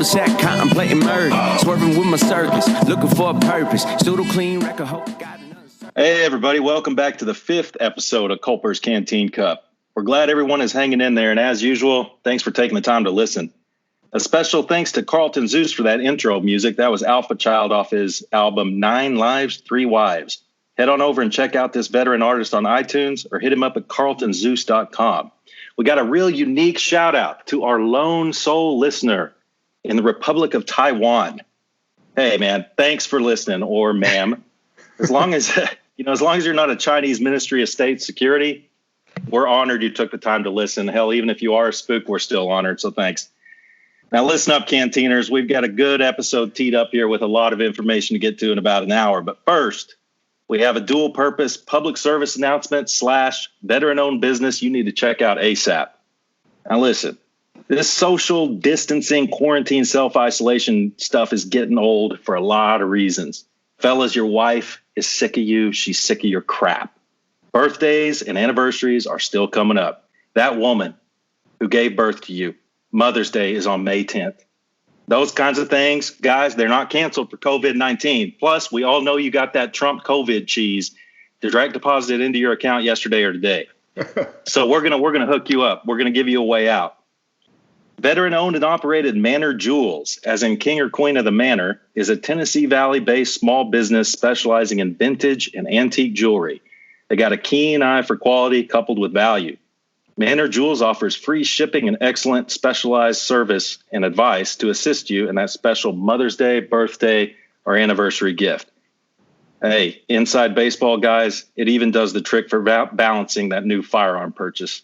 cul-de-sac, contemplating murder. Swerving with my circus, looking for a purpose. Still clean record, hope got another. Hey, everybody. Welcome back to the 5th episode of Culpers Canteen Cup. We're glad everyone is hanging in there. And as usual, thanks for taking the time to listen. A special thanks to Carlton Zeus for that intro music. That was Alpha Child off his album 9 Lives, 3 Wives. Head on over and check out this veteran artist on iTunes or hit him up at carltonzeus.com. We got a real unique shout out to our lone soul listener in the Republic of Taiwan. Hey, man, thanks for listening, or ma'am. As long as you're not a Chinese Ministry of State Security, we're honored you took the time to listen. Hell, even if you are a spook, we're still honored. So thanks. Now, listen up, Canteeners. We've got a good episode teed up here with a lot of information to get to in about an hour. But first, we have a dual purpose public service announcement / veteran-owned business you need to check out ASAP. Now, listen, this social distancing, quarantine, self-isolation stuff is getting old for a lot of reasons. Fellas, your wife is sick of you. She's sick of your crap. Birthdays and anniversaries are still coming up. That woman who gave birth to you, Mother's Day is on May 10th. Those kinds of things, guys, they're not canceled for COVID-19. Plus, we all know you got that Trump COVID cheese direct deposited into your account yesterday or today. So we're gonna hook you up. We're gonna give you a way out. Veteran-owned and operated Manor Jewels, as in king or queen of the manor, is a Tennessee Valley-based small business specializing in vintage and antique jewelry. They got a keen eye for quality coupled with value. Manor Jewels offers free shipping and excellent specialized service and advice to assist you in that special Mother's Day, birthday, or anniversary gift. Hey, inside baseball, guys, it even does the trick for balancing that new firearm purchase.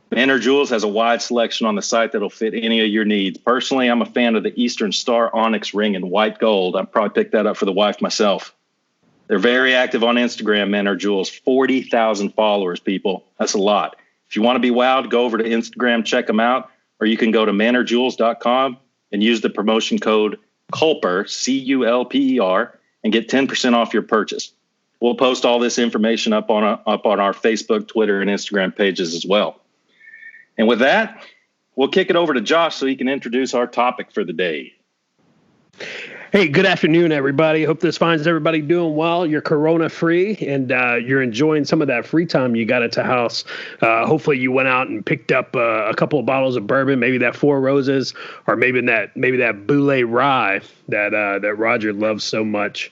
Manor Jewels has a wide selection on the site that'll fit any of your needs. Personally, I'm a fan of the Eastern Star Onyx ring in white gold. I'd probably pick that up for the wife myself. They're very active on Instagram, Manor Jewels. 40,000 followers, people. That's a lot. If you want to be wowed, go over to Instagram, check them out, or you can go to manorjewels.com and use the promotion code CULPER, C-U-L-P-E-R, and get 10% off your purchase. We'll post all this information up on our Facebook, Twitter, and Instagram pages as well. And with that, we'll kick it over to Josh so he can introduce our topic for the day. Hey, good afternoon, everybody. Hope this finds everybody doing well. You're corona-free, and you're enjoying some of that free time you got at the house. Hopefully, you went out and picked up a couple of bottles of bourbon, maybe that Four Roses, or maybe that Boulay Rye that Roger loves so much.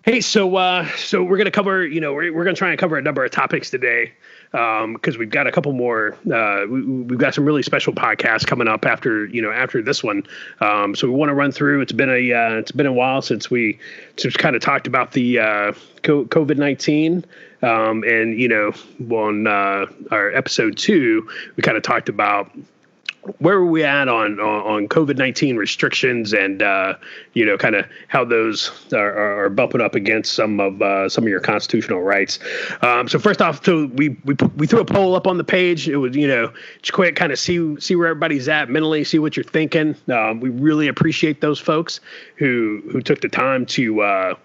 Hey, so we're gonna cover, we're gonna try and cover a number of topics today. Because we've got a couple more, we've got some really special podcasts coming up after this one. So we want to run through. It's been a while since we kind of talked about the COVID-19. And on our episode 2, we kind of talked about where are we at on COVID-19 restrictions and kind of how those are bumping up against some of your constitutional rights. So first off, we threw a poll up on the page. It was just quick, kind of see where everybody's at mentally, see what you're thinking. We really appreciate those folks who took the time to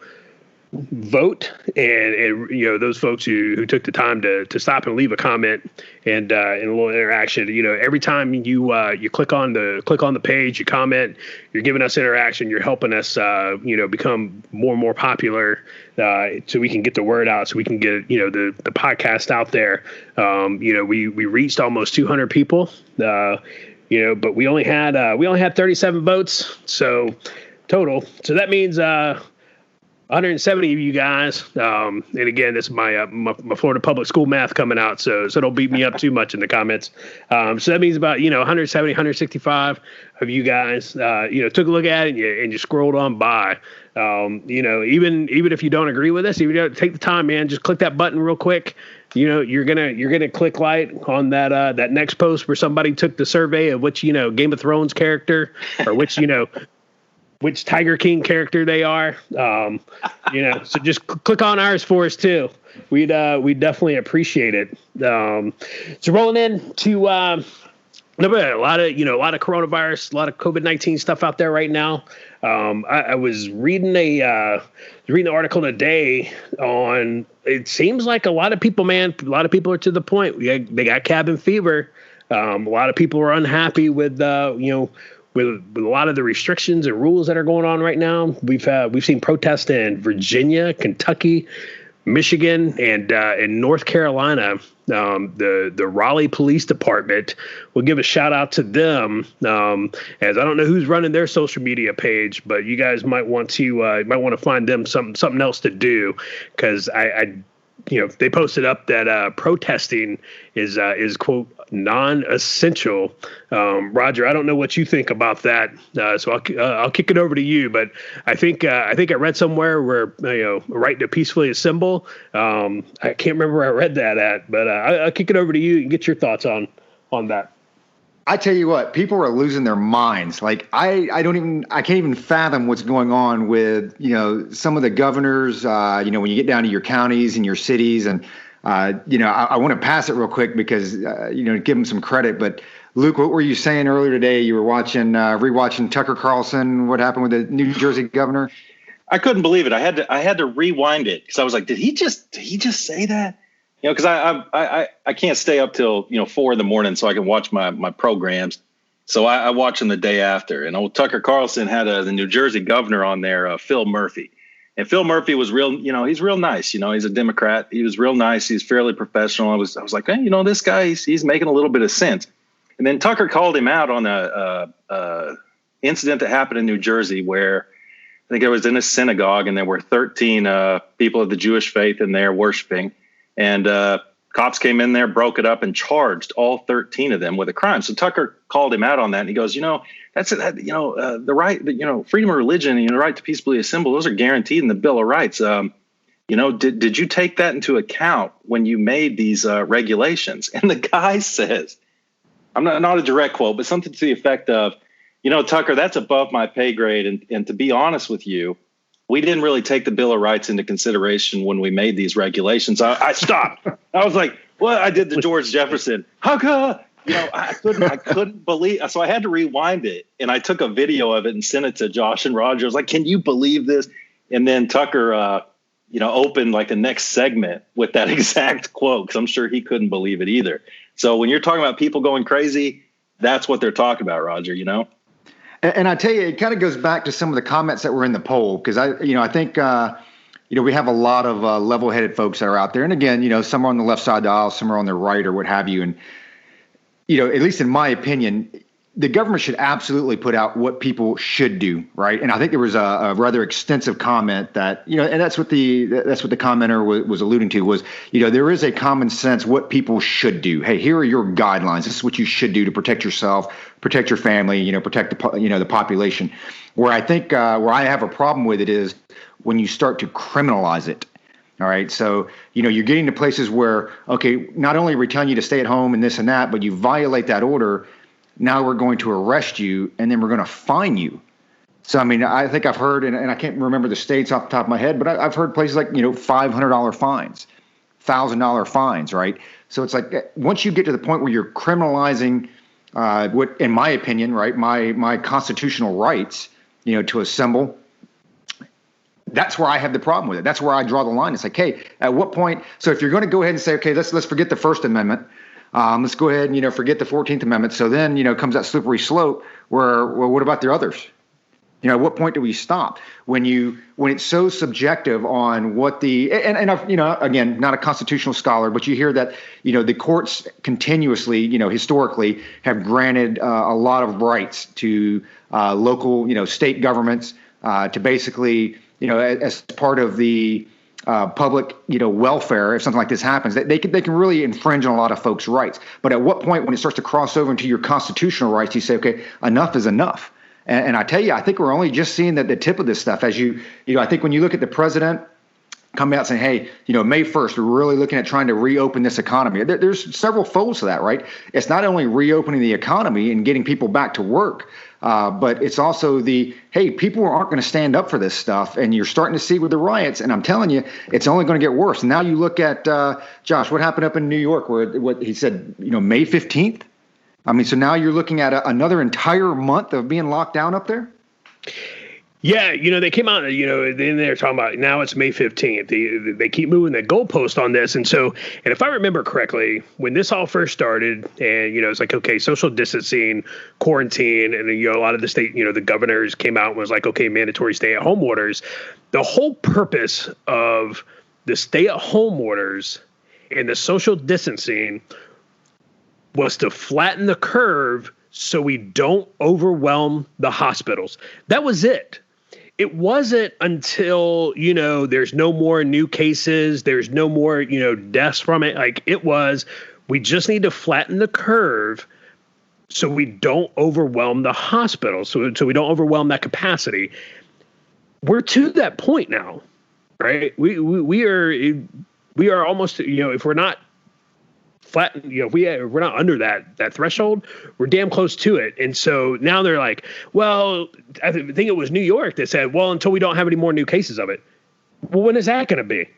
vote and those folks who took the time to stop and leave a comment and a little interaction. Every time you click on the page, you comment, you're giving us interaction, you're helping us become more and more popular, so we can get the word out, so we can get the podcast out there. We reached almost 200 people, but we only had 37 votes, so total. So that means 170 of you guys, and again, this is my Florida public school math coming out, so don't beat me up too much in the comments. So that means about 170, 165 of you guys, took a look at it and you scrolled on by. Even if you don't agree with us, if you don't take the time, man, just click that button real quick. You're gonna click like on that next post where somebody took the survey of which Game of Thrones character or which Tiger King character they are. So just click on ours for us too. We'd definitely appreciate it. So rolling into a lot of coronavirus, a lot of COVID-19 stuff out there right now. I was reading an article today on, it seems like a lot of people are to the point. They got cabin fever. A lot of people are unhappy with with a lot of the restrictions and rules that are going on right now, we've seen protests in Virginia, Kentucky, Michigan, and in North Carolina. The Raleigh Police Department, will give a shout out to them, as I don't know who's running their social media page, but you guys might want to find them something else to do, because I they posted up that protesting is quote non-essential. Roger, I don't know what you think about that, so I'll kick it over to you. But I think I read somewhere where right to peacefully assemble. I can't remember where I read that at, but I'll kick it over to you and get your thoughts on that. I tell you what, people are losing their minds. Like I can't even fathom what's going on with, some of the governors, when you get down to your counties and your cities. And, I want to pass it real quick because, give them some credit. But Luke, what were you saying earlier today? You were rewatching Tucker Carlson. What happened with the New Jersey governor? I couldn't believe it. I had to rewind it because I was like, did he just say that? Because I can't stay up till 4 a.m. so I can watch my programs. So I watch them the day after. And old Tucker Carlson had the New Jersey governor on there, Phil Murphy. And Phil Murphy was real. He's real nice. He's a Democrat. He was real nice. He's fairly professional. I was like, hey, this guy, he's making a little bit of sense. And then Tucker called him out on a incident that happened in New Jersey where I think it was in a synagogue and there were 13 people of the Jewish faith in there worshiping. And cops came in there, broke it up, and charged all 13 of them with a crime. So Tucker called him out on that, and he goes, that's the right, freedom of religion and the right to peacefully assemble. Those are guaranteed in the Bill of Rights. Did you take that into account when you made these regulations? And the guy says, I'm not a direct quote, but something to the effect of, Tucker, that's above my pay grade, and to be honest with you, we didn't really take the Bill of Rights into consideration when we made these regulations. I stopped. I was like, well, I did the George Jefferson. I couldn't believe. So I had to rewind it. And I took a video of it and sent it to Josh and Roger. I was like, can you believe this? And then Tucker, opened like the next segment with that exact quote, because I'm sure he couldn't believe it either. So when you're talking about people going crazy, that's what they're talking about, Roger, And I tell you, it kind of goes back to some of the comments that were in the poll, because I think we have a lot of level-headed folks that are out there, and again, some are on the left side of the aisle, some are on the right, or what have you, and at least in my opinion, the government should absolutely put out what people should do, right? And I think there was a rather extensive comment that and that's what the commenter was alluding to was there is a common sense what people should do. Hey, here are your guidelines. This is what you should do to protect yourself, protect your family, protect the population. Where I think where I have a problem with it is when you start to criminalize it. All right, so you're getting to places where not only are we telling you to stay at home and this and that, but you violate that order. Now we're going to arrest you, and then we're going to fine you. So, I think I've heard, and I can't remember the states off the top of my head, but I've heard places like, $500 fines, $1,000 fines, right? So it's like once you get to the point where you're criminalizing what, in my opinion, right, my constitutional rights, to assemble, that's where I have the problem with it. That's where I draw the line. It's like, hey, at what point? So if you're going to go ahead and say, okay, let's forget the First Amendment. Let's go ahead and, forget the 14th Amendment. So then, comes that slippery slope where, well, what about the others? At what point do we stop when it's so subjective on what and I've, again, not a constitutional scholar, but you hear that, the courts continuously, historically have granted a lot of rights to local, state governments to basically, as part of the public, welfare, if something like this happens, they can really infringe on a lot of folks' rights. But at what point, when it starts to cross over into your constitutional rights, you say, okay, enough is enough. And I tell you, I think we're only just seeing the tip of this stuff. As I think when you look at the president coming out saying, hey, May 1st, we're really looking at trying to reopen this economy. There's several folds to that, right? It's not only reopening the economy and getting people back to work, but it's also hey, people aren't going to stand up for this stuff. And you're starting to see with the riots. And I'm telling you, it's only going to get worse. Now you look at, Josh, what happened up in New York where what he said, May 15th. So now you're looking at another entire month of being locked down up there. Yeah, they came out, then they're talking about now it's May 15th. They keep moving the goalpost on this. And if I remember correctly, when this all first started and, it's like, okay, social distancing, quarantine, and then, a lot of the state, the governors came out and was like, okay, mandatory stay-at-home orders. The whole purpose of the stay-at-home orders and the social distancing was to flatten the curve so we don't overwhelm the hospitals. That was it. It wasn't until, there's no more new cases, there's no more, deaths from it. Like it was, we just need to flatten the curve so we don't overwhelm the hospital, so we don't overwhelm that capacity. We're to that point now, right? We are almost, if we're not flattened, if we're not under that threshold, we're damn close to it. And so now they're like, well, I think it was New York that said, well, until we don't have any more new cases of it. Well, when is that going to be?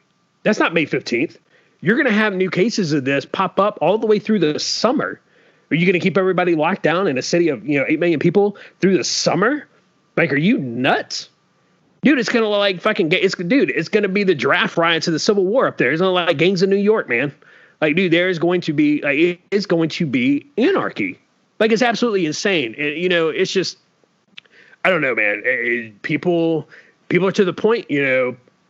That's not May 15th. You're going to have new cases of this pop up all the way through the summer. Are you going to keep everybody locked down in a city of, 8 million people through the summer? Like, are you nuts? Dude, it's going to look like it's going to be the draft riots of the Civil War up there. It's going to look like gangs in New York, man. Like, dude, there is going to be it's going to be anarchy. Like, it's absolutely insane. And, it's just, I don't know, man. People are to the point,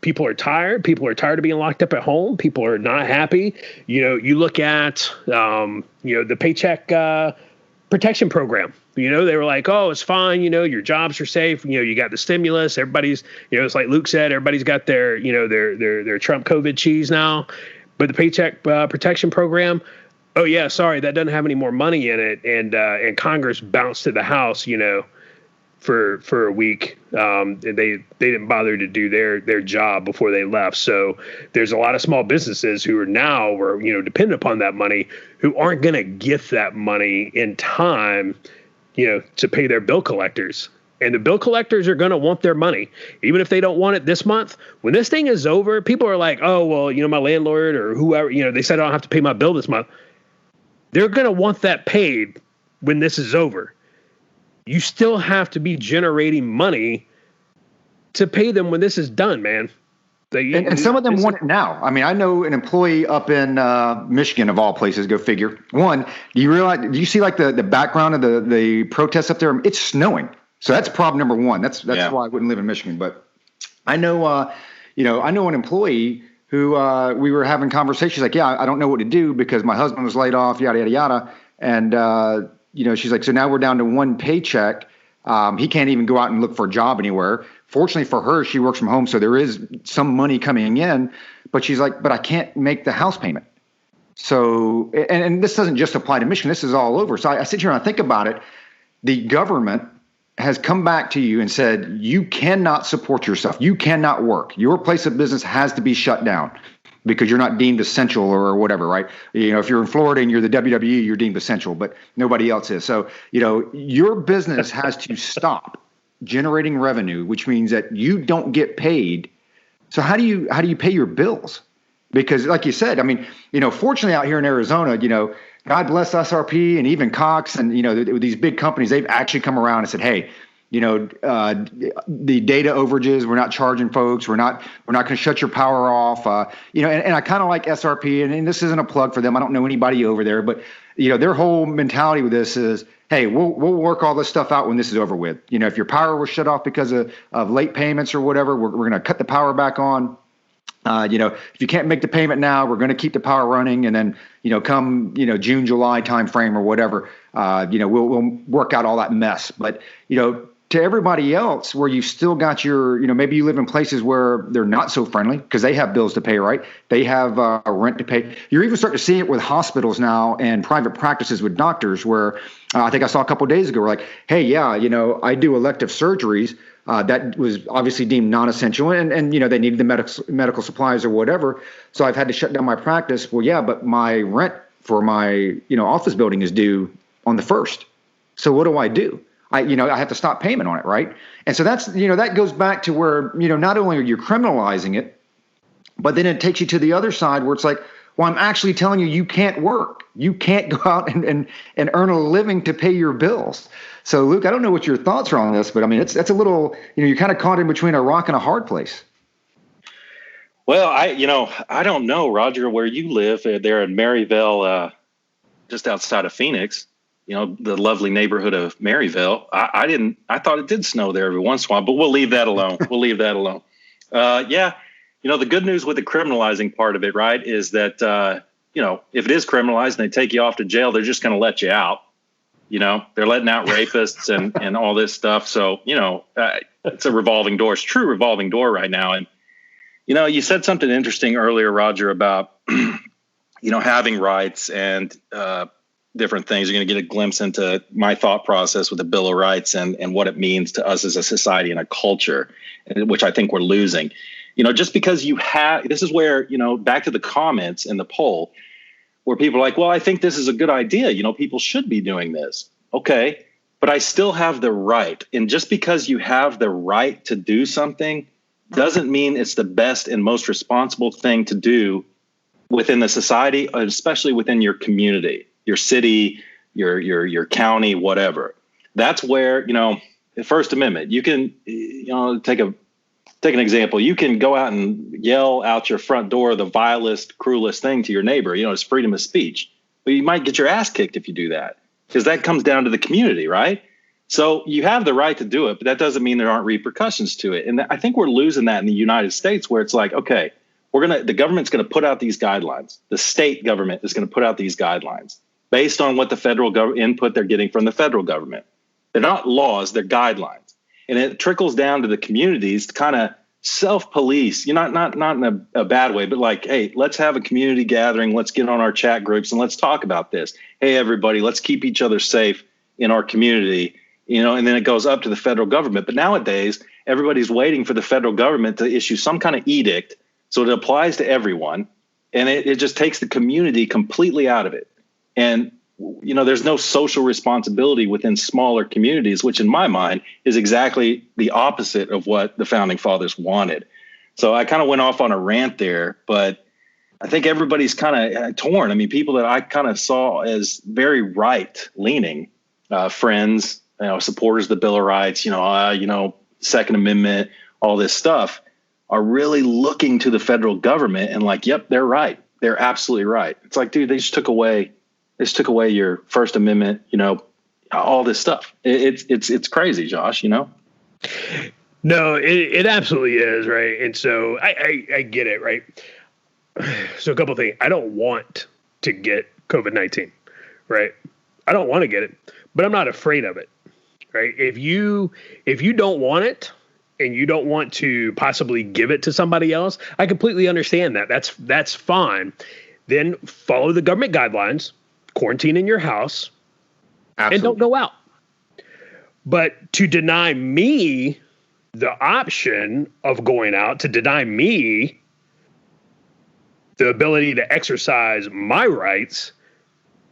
people are tired. People are tired of being locked up at home. People are not happy. You look at, the Paycheck Protection Program. They were like, oh, it's fine. Your jobs are safe. You got the stimulus. Everybody's, it's like Luke said, everybody's got their Trump COVID cheese now. But the Paycheck Protection Program, oh yeah, sorry, that doesn't have any more money in it, and Congress bounced to the House, for a week. And they didn't bother to do their job before they left. So there's a lot of small businesses who are now, dependent upon that money, who aren't going to get that money in time, to pay their bill collectors. And the bill collectors are going to want their money, even if they don't want it this month. When this thing is over, people are like, oh, well, my landlord or whoever, they said I don't have to pay my bill this month. They're going to want that paid when this is over. You still have to be generating money to pay them when this is done, man. And some of them want it now. I mean, I know an employee up in Michigan, of all places, go figure. One, do you see like the background of the protests up there? It's snowing. So that's problem number one. That's why I wouldn't live in Michigan. But I know, I know an employee who we were having conversations like, yeah, I don't know what to do because my husband was laid off, yada, yada, yada. And, she's like, so now we're down to one paycheck. He can't even go out and look for a job anywhere. Fortunately for her, she works from home. So there is some money coming in. But she's like, but I can't make the house payment. So, and this doesn't just apply to Michigan. This is all over. So I sit here and I think about it. The government has come back to you and said, you cannot support yourself. You cannot work. Your place of business has to be shut down because you're not deemed essential or whatever, right? If you're in Florida and you're the WWE, you're deemed essential, but nobody else is. So, your business has to stop generating revenue, which means that you don't get paid. So how do you pay your bills? Because like you said, I mean, fortunately out here in Arizona, God bless SRP and even Cox and, these big companies, they've actually come around and said, hey, the data overages, we're not charging folks. We're not going to shut your power off. And I kind of like SRP and this isn't a plug for them. I don't know anybody over there, but their whole mentality with this is, hey, we'll work all this stuff out when this is over with. If your power was shut off because of late payments or whatever, we're going to cut the power back on. If you can't make the payment now, we're going to keep the power running. And then, come, June, July timeframe or whatever, we'll work out all that mess. But, to everybody else where you've still got your, maybe you live in places where they're not so friendly because they have bills to pay, right? They have rent to pay. You're even starting to see it with hospitals now and private practices with doctors where I think I saw a couple of days ago, we're like, hey, yeah, I do elective surgeries. That was obviously deemed non-essential and they needed the medical supplies or whatever. So I've had to shut down my practice. Well, yeah, but my rent for my, office building is due on the 1st. So what do? I have to stop payment on it, right? And so that's, that goes back to where, not only are you criminalizing it, but then it takes you to the other side where it's like, well, I'm actually telling you can't work. You can't go out and earn a living to pay your bills. So, Luke, I don't know what your thoughts are on this, but I mean, that's a little, you're kind of caught in between a rock and a hard place. Well, I don't know, Roger, where you live. There in Maryville, just outside of Phoenix, the lovely neighborhood of Maryville. I thought it did snow there every once in a while, but we'll leave that alone. The good news with the criminalizing part of it, right, is that, if it is criminalized and they take you off to jail, they're just going to let you out. They're letting out rapists and all this stuff. So, it's a revolving door. It's a true revolving door right now. And, you said something interesting earlier, Roger, about, having rights and different things. You're going to get a glimpse into my thought process with the Bill of Rights and what it means to us as a society and a culture, which I think we're losing. Just because this is where, back to the comments in the poll where people are like, well, I think this is a good idea. People should be doing this. Okay, but I still have the right. And just because you have the right to do something doesn't mean it's the best and most responsible thing to do within the society, especially within your community, your city, your county, whatever. That's where, the First Amendment, you can, take an example. You can go out and yell out your front door the vilest, cruelest thing to your neighbor. It's freedom of speech. But you might get your ass kicked if you do that, because that comes down to the community, right? So you have the right to do it, but that doesn't mean there aren't repercussions to it. And I think we're losing that in the United States, where it's like, okay, the government's going to put out these guidelines. The state government is going to put out these guidelines based on what the federal input they're getting from the federal government. They're not laws, they're guidelines. And it trickles down to the communities to kind of self-police, not in a bad way, but like, hey, let's have a community gathering. Let's get on our chat groups and let's talk about this. Hey, everybody, let's keep each other safe in our community, and then it goes up to the federal government. But nowadays, everybody's waiting for the federal government to issue some kind of edict so it applies to everyone. And it just takes the community completely out of it. And there's no social responsibility within smaller communities, which in my mind is exactly the opposite of what the founding fathers wanted. So I kind of went off on a rant there, but I think everybody's kind of torn. I mean, people that I kind of saw as very right leaning, friends, supporters of the Bill of Rights, Second Amendment, all this stuff, are really looking to the federal government and like, yep, they're right. They're absolutely right. It's like, dude, they just took away your First Amendment, all this stuff. It's crazy, Josh, No, it absolutely is, right? And so I get it, right? So a couple of things. I don't want to get COVID-19, right? I don't want to get it, but I'm not afraid of it, right? If you don't want it and you don't want to possibly give it to somebody else, I completely understand that. That's fine. Then follow the government guidelines. Quarantine in your house. Absolutely. And don't go out. But to deny me the option of going out, to deny me the ability to exercise my rights,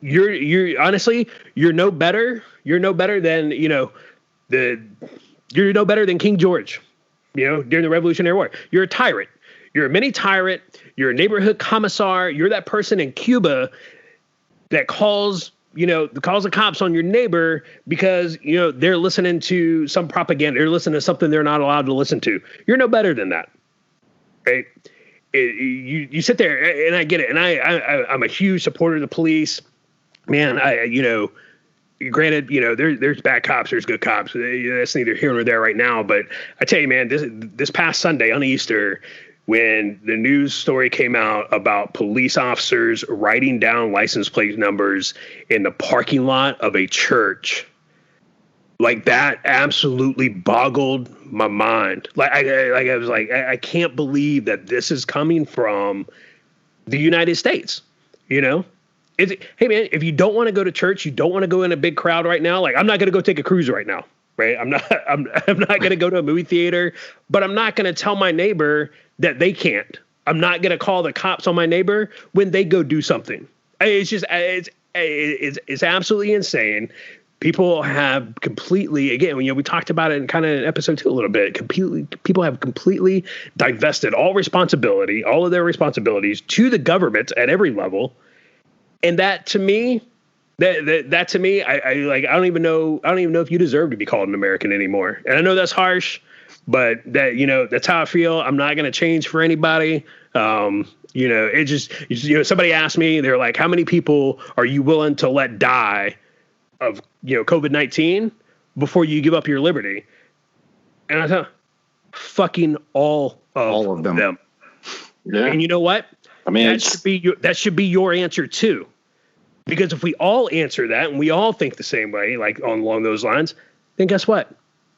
you're honestly, you're no better. You're no better than, you're no better than King George, during the Revolutionary War. You're a tyrant. You're a mini tyrant. You're a neighborhood commissar. You're that person in Cuba that calls the cops on your neighbor because, they're listening to some propaganda. They're listening to something they're not allowed to listen to. You're no better than that, right? You sit there, and I get it. And I'm a huge supporter of the police. Man, granted, there's bad cops, there's good cops. That's neither here nor there right now. But I tell you, man, this past Sunday on Easter, when the news story came out about police officers writing down license plate numbers in the parking lot of a church, like that absolutely boggled my mind. I was like, I can't believe that this is coming from the United States, Hey man, if you don't want to go to church, you don't want to go in a big crowd right now. Like, I'm not going to go take a cruise right now, right? I'm not going to go to a movie theater, but I'm not going to tell my neighbor that they can't. I'm not going to call the cops on my neighbor when they go do something. It's just, it's absolutely insane. People have completely, again, we talked about it in kind of in episode 2 a little bit, people have completely divested all of their responsibilities to the government at every level. And that, to me, That to me, I like. I don't even know if you deserve to be called an American anymore. And I know that's harsh, but that's how I feel. I'm not going to change for anybody. It just, somebody asked me, they're like, how many people are you willing to let die of, COVID-19 before you give up your liberty? And I thought, fucking all of them. Yeah. And you know what? I mean, that should be your answer too. Because if we all answer that and we all think the same way, like along those lines, then guess what?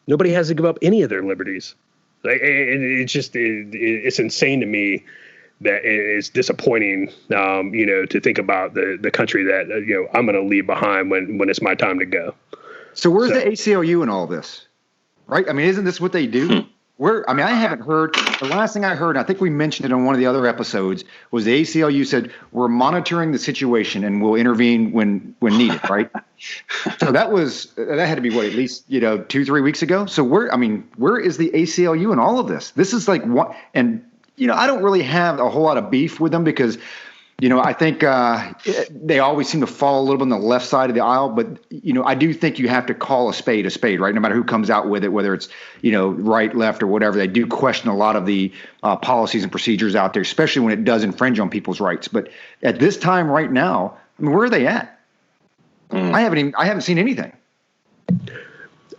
Nobody has to give up any of their liberties. Like, and it's just, it's insane to me that it's disappointing, to think about the country that, I'm going to leave behind when it's my time to go. So where's the ACLU in all this? Right? I mean, isn't this what they do? I haven't heard. The last thing I heard, I think we mentioned it on one of the other episodes, was the ACLU said, we're monitoring the situation and we'll intervene when needed, right? So that had to be at least, 2-3 weeks ago. So where is the ACLU in all of this? This is like what, and, I don't really have a whole lot of beef with them because, I think they always seem to fall a little bit on the left side of the aisle. But, I do think you have to call a spade, right? No matter who comes out with it, whether it's, right, left, or whatever. They do question a lot of the policies and procedures out there, especially when it does infringe on people's rights. But at this time right now, where are they at? I haven't seen anything.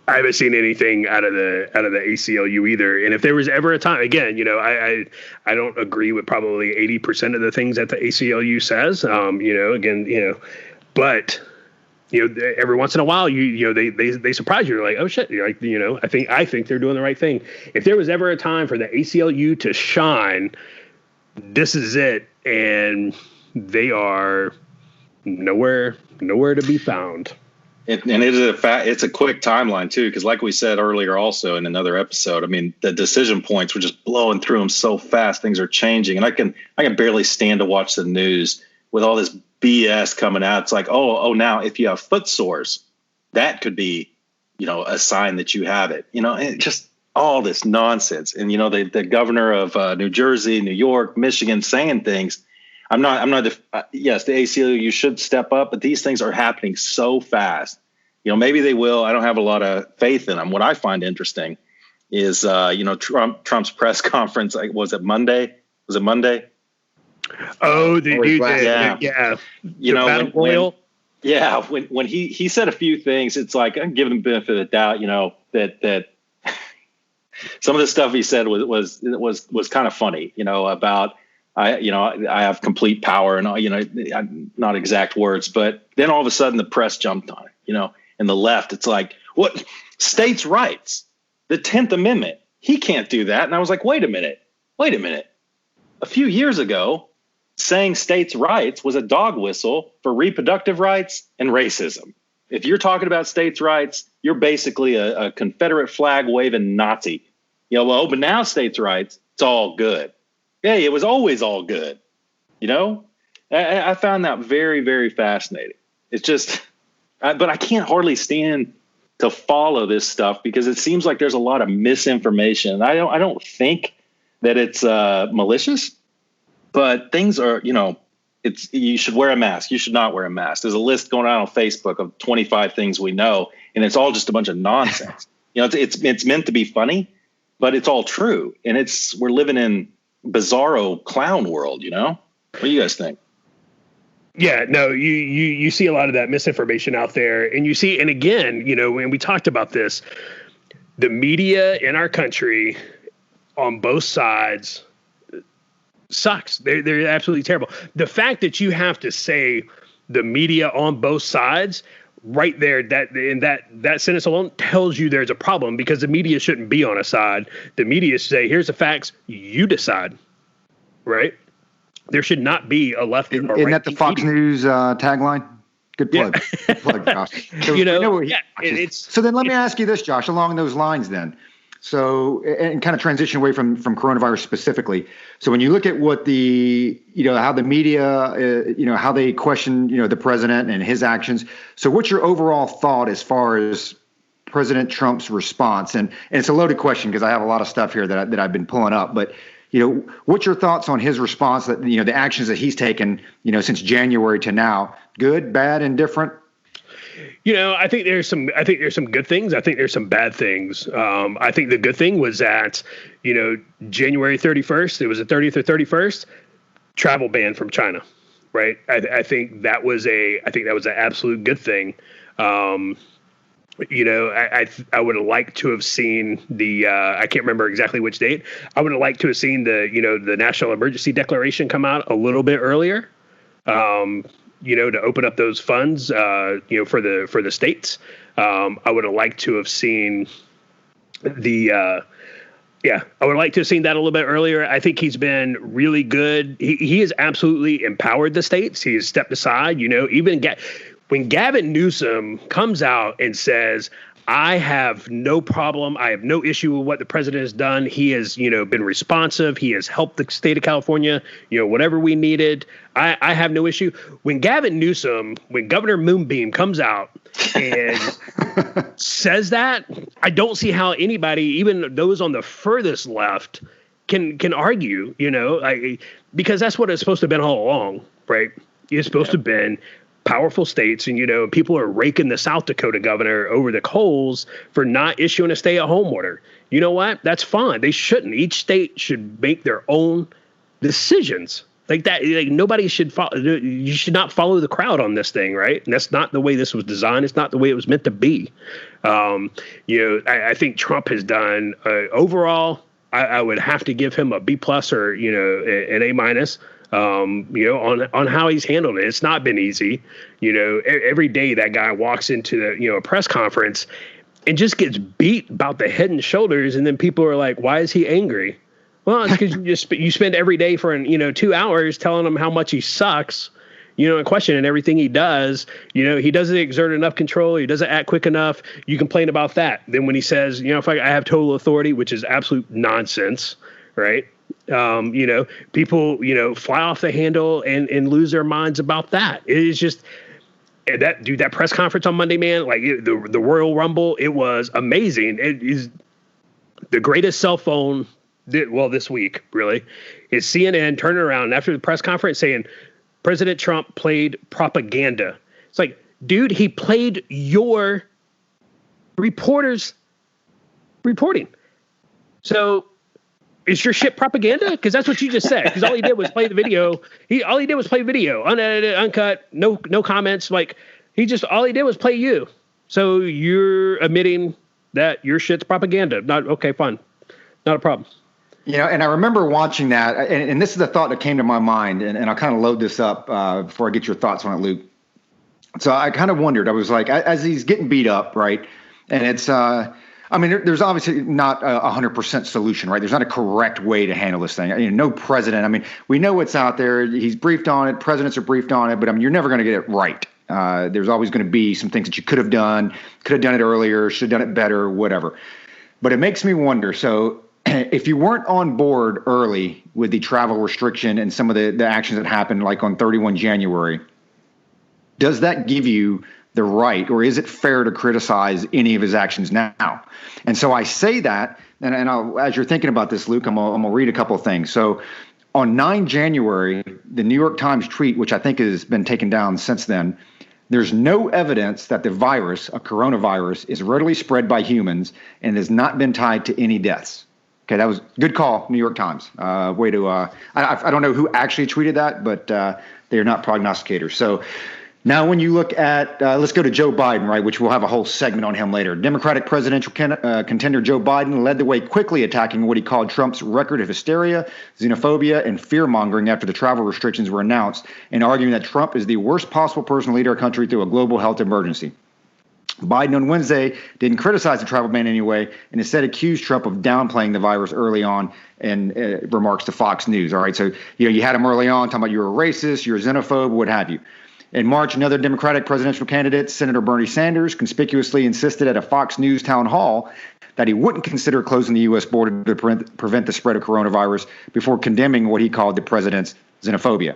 I haven't seen anything out of the ACLU either. And if there was ever a time, again, I don't agree with probably 80% of the things that the ACLU says. But every once in a while, they surprise you. You're like, oh shit, you're like, I think they're doing the right thing. If there was ever a time for the ACLU to shine, this is it, and they are nowhere to be found. It's a quick timeline too, because like we said earlier, also in another episode, I mean, the decision points were just blowing through them so fast. Things are changing, and I can barely stand to watch the news with all this BS coming out. It's like, oh, now if you have foot sores, that could be, a sign that you have it. And just all this nonsense. And the governor of New Jersey, New York, Michigan saying things. Yes, the ACLU should step up, but these things are happening so fast. Maybe they will. I don't have a lot of faith in them. What I find interesting is, Trump's press conference. Was it Monday? Oh, yeah. Battle Royal. When he said a few things, it's like I'm giving him the benefit of the doubt. That some of the stuff he said was kind of funny. About. I have complete power and, not exact words, but then all of a sudden the press jumped on it, and the left, it's like, what? States' rights, the 10th Amendment, he can't do that. And I was like, wait a minute. A few years ago, saying states' rights was a dog whistle for reproductive rights and racism. If you're talking about states' rights, you're basically a Confederate flag waving Nazi, but now states' rights, it's all good. Yeah, it was always all good. I found that very, very fascinating. It's just, but I can't hardly stand to follow this stuff because it seems like there's a lot of misinformation. I don't think that it's malicious, but things are, you should wear a mask. You should not wear a mask. There's a list going on Facebook of 25 things we know, and it's all just a bunch of nonsense. It's meant to be funny, but it's all true, and we're living in bizarro clown world. What do you guys think? Yeah, no, you see a lot of that misinformation out there, and and again, when we talked about this, the media in our country on both sides sucks. They're absolutely terrible. The fact that you have to say the media on both sides right there, that sentence alone tells you there's a problem, because the media shouldn't be on a side. The media should say, here's the facts, you decide, right? There should not be a left or right. Isn't that the Fox News tagline? Good plug. Yeah. Good plug, Josh. So, so then let me ask you this, Josh, along those lines then. So, and kind of transition away from coronavirus specifically. So when you look at what how the media, how they question, the president and his actions. So what's your overall thought as far as President Trump's response? And it's a loaded question because I have a lot of stuff here that I've been pulling up. But, what's your thoughts on his response, that, the actions that he's taken, since January to now? Good, bad, indifferent? I think there's some good things. I think there's some bad things. I think the good thing was that, January 31st, it was the 30th or 31st, travel ban from China, right? I think that was an absolute good thing. I would have liked to have seen the, I can't remember exactly which date. I would have liked to have seen the national emergency declaration come out a little bit earlier. To open up those funds, for the states. I would have liked to have seen I would like to have seen that a little bit earlier. I think he's been really good. He has absolutely empowered the states. He has stepped aside, even when Gavin Newsom comes out and says, I have no problem. I have no issue with what the president has done. He has, been responsive. He has helped the state of California, whatever we needed. I have no issue. When Governor Moonbeam comes out and says that, I don't see how anybody, even those on the furthest left, can argue, because that's what it's supposed to have been all along, right? It's supposed to have been powerful states, and people are raking the South Dakota governor over the coals for not issuing a stay-at-home order. You know what? That's fine. They shouldn't. Each state should make their own decisions like that. Like nobody should follow. You should not follow the crowd on this thing, right? And that's not the way this was designed. It's not the way it was meant to be. I think Trump has done overall. I would have to give him a B+ or an A-. On how he's handled it. It's not been easy. Every day that guy walks into a press conference and just gets beat about the head and shoulders. And then people are like, why is he angry? Well, it's because you spend every day for 2 hours telling him how much he sucks, and questioning everything he does. He doesn't exert enough control. He doesn't act quick enough. You complain about that. Then when he says, if I have total authority, which is absolute nonsense, right? People, fly off the handle and lose their minds about that. It is just that press conference on Monday, man, like the Royal Rumble, it was amazing. It is the greatest cell phone this week, really, is CNN turning around after the press conference saying President Trump played propaganda. It's like, dude, he played your reporters reporting. So, is your shit propaganda? Because that's what you just said. Because all he did was play the video. All he did was play video, unedited, uncut, no comments. Like all he did was play you. So you're admitting that your shit's propaganda. Not okay, fine, not a problem. And I remember watching that, and this is the thought that came to my mind, and I'll kind of load this up before I get your thoughts on it, Luke. So I kind of wondered. I was like, as he's getting beat up, right, and it's. There's obviously not a 100% solution, right? There's not a correct way to handle this thing. No president. We know what's out there. He's briefed on it. Presidents are briefed on it, but you're never going to get it right. There's always going to be some things that you could have done it earlier, should have done it better, whatever. But it makes me wonder. So if you weren't on board early with the travel restriction and some of the actions that happened, like on 31 January, does that give you the right, or is it fair to criticize any of his actions now? And so I say that, and as you're thinking about this, Luke, I'm gonna read a couple of things. So on 9 January, the New York Times tweet, which I think has been taken down since then, there's no evidence that the virus, a coronavirus, is readily spread by humans and has not been tied to any deaths. Okay, that was good call, New York Times. Way to, I don't know who actually tweeted that, but they are not prognosticators. So now, when you look at, let's go to Joe Biden, right, which we'll have a whole segment on him later. Democratic presidential contender Joe Biden led the way, quickly attacking what he called Trump's record of hysteria, xenophobia, and fear-mongering after the travel restrictions were announced, and arguing that Trump is the worst possible person to lead our country through a global health emergency. Biden on Wednesday didn't criticize the travel ban anyway, and instead accused Trump of downplaying the virus early on in remarks to Fox News. All right, so you had him early on talking about you're a racist, you're a xenophobe, what have you. In March, another Democratic presidential candidate, Senator Bernie Sanders, conspicuously insisted at a Fox News town hall that he wouldn't consider closing the U.S. border to prevent the spread of coronavirus before condemning what he called the president's xenophobia.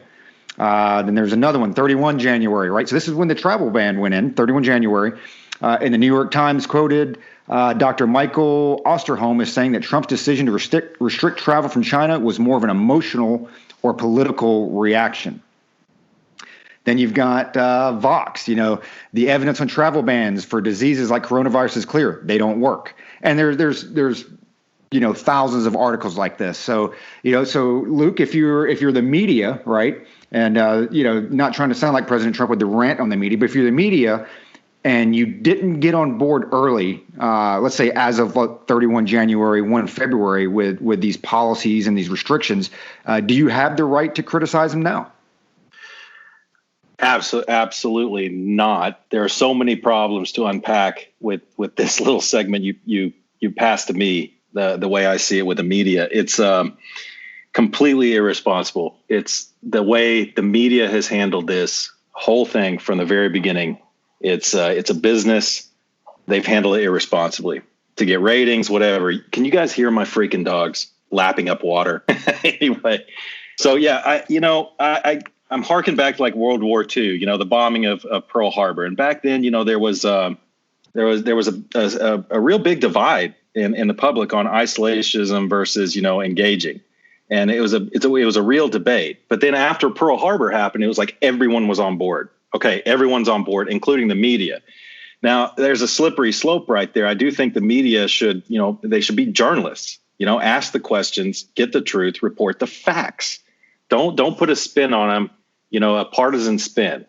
Then there's another one, 31 January, right? So this is when the travel ban went in, 31 January. And the New York Times quoted Dr. Michael Osterholm as saying that Trump's decision to restrict travel from China was more of an emotional or political reaction. Then you've got Vox. The evidence on travel bans for diseases like coronavirus is clear; they don't work. And there's thousands of articles like this. So Luke, if you're the media, right, and not trying to sound like President Trump with the rant on the media, but if you're the media and you didn't get on board early, let's say as of 31 January, 1 February, with these policies and these restrictions, do you have the right to criticize them now? Absolutely not. There are so many problems to unpack with this little segment you passed to me. The way I see it with the media, it's completely irresponsible. It's the way the media has handled this whole thing from the very beginning. It's a business. They've handled it irresponsibly to get ratings, whatever. Can you guys hear my freaking dogs lapping up water? Anyway, so yeah, I'm harking back to like World War II. The bombing of Pearl Harbor, and back then, there was a real big divide in the public on isolationism versus engaging, and it was a real debate. But then after Pearl Harbor happened, it was like everyone was on board. Okay, everyone's on board, including the media. Now there's a slippery slope right there. I do think the media should they should be journalists. Ask the questions, get the truth, report the facts. Don't put a spin on them. A partisan spin.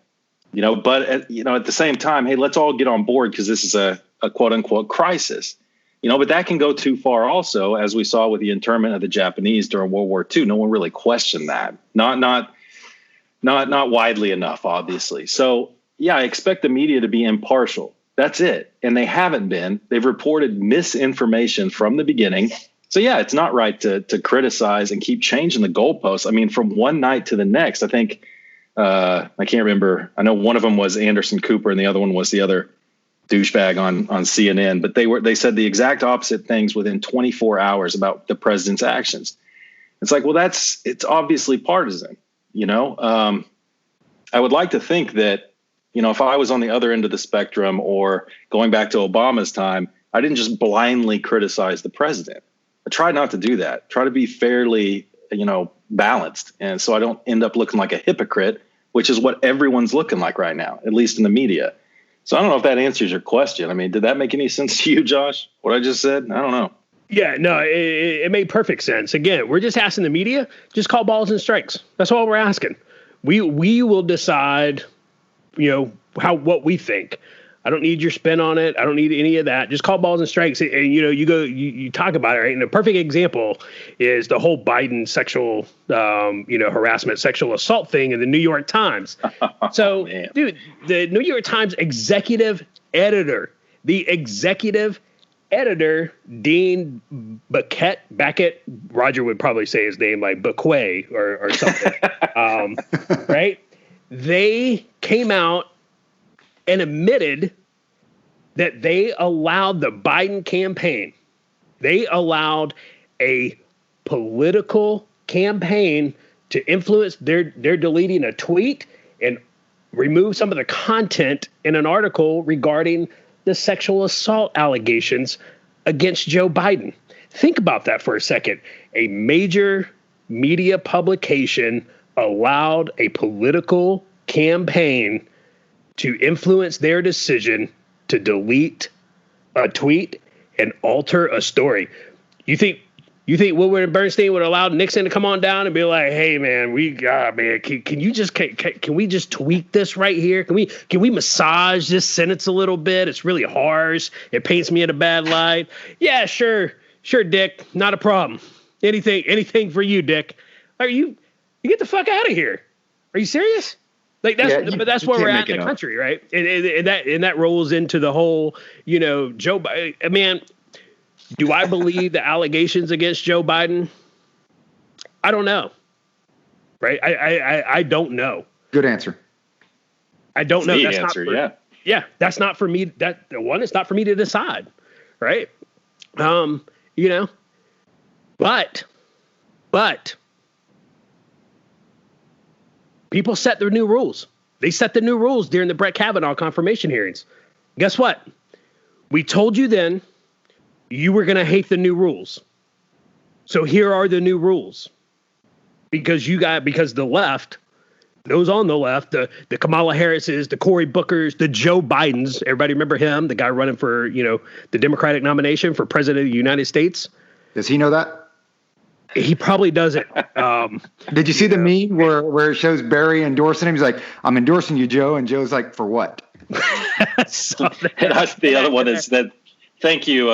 But at the same time, hey, let's all get on board because this is a quote unquote crisis. But that can go too far also, as we saw with the internment of the Japanese during World War II. No one really questioned that. Not widely enough, obviously. So, yeah, I expect the media to be impartial. That's it. And they haven't been. They've reported misinformation from the beginning. So, yeah, it's not right to criticize and keep changing the goalposts. I mean, from one night to the next, I think I can't remember. I know one of them was Anderson Cooper and the other one was the other douchebag on CNN. But they said the exact opposite things within 24 hours about the president's actions. It's like, well, it's obviously partisan. I would like to think that, if I was on the other end of the spectrum or going back to Obama's time, I didn't just blindly criticize the president. I tried not to do that. Try to be fairly, balanced. And so I don't end up looking like a hypocrite, which is what everyone's looking like right now, at least in the media. So I don't know if that answers your question. I mean, did that make any sense to you, Josh? What I just said? I don't know. Yeah, no, it made perfect sense. Again, we're just asking the media, just call balls and strikes. That's all we're asking. We will decide, what we think. I don't need your spin on it. I don't need any of that. Just call balls and strikes. And you talk about it, right? And a perfect example is the whole Biden sexual, harassment, sexual assault thing in the New York Times. So, dude, the New York Times executive editor, Dean Beckett, Roger would probably say his name like Bequay or something, right? They came out and admitted that they allowed the Biden campaign. They allowed a political campaign to influence. They're deleting a tweet and remove some of the content in an article regarding the sexual assault allegations against Joe Biden. Think about that for a second. A major media publication allowed a political campaign to influence their decision to delete a tweet and alter a story. You think Woodward and Bernstein would allow Nixon to come on down and be like, "Hey man, can we just tweak this right here? Can we massage this sentence a little bit? It's really harsh. It paints me in a bad light." Yeah, sure, Dick, not a problem. Anything for you, Dick. You get the fuck out of here. Are you serious? Like that's where we're at in the country, right? And that rolls into the whole, Joe Biden. Man, do I believe the allegations against Joe Biden? I don't know. Right? I don't know. Good answer. I don't know. That's answer, yeah. That's not for me. It's not for me to decide. Right? But people set their new rules. They set the new rules during the Brett Kavanaugh confirmation hearings. Guess what? We told you then you were going to hate the new rules. So here are the new rules. Because the left those on the left, the Kamala Harris's, the Cory Bookers, the Joe Bidens. Everybody remember him, the guy running for, the Democratic nomination for president of the United States? Does he know that? He probably doesn't. Did you see the meme where it shows Barry endorsing him? He's like, I'm endorsing you, Joe. And Joe's like, for what? The other one is that, thank you,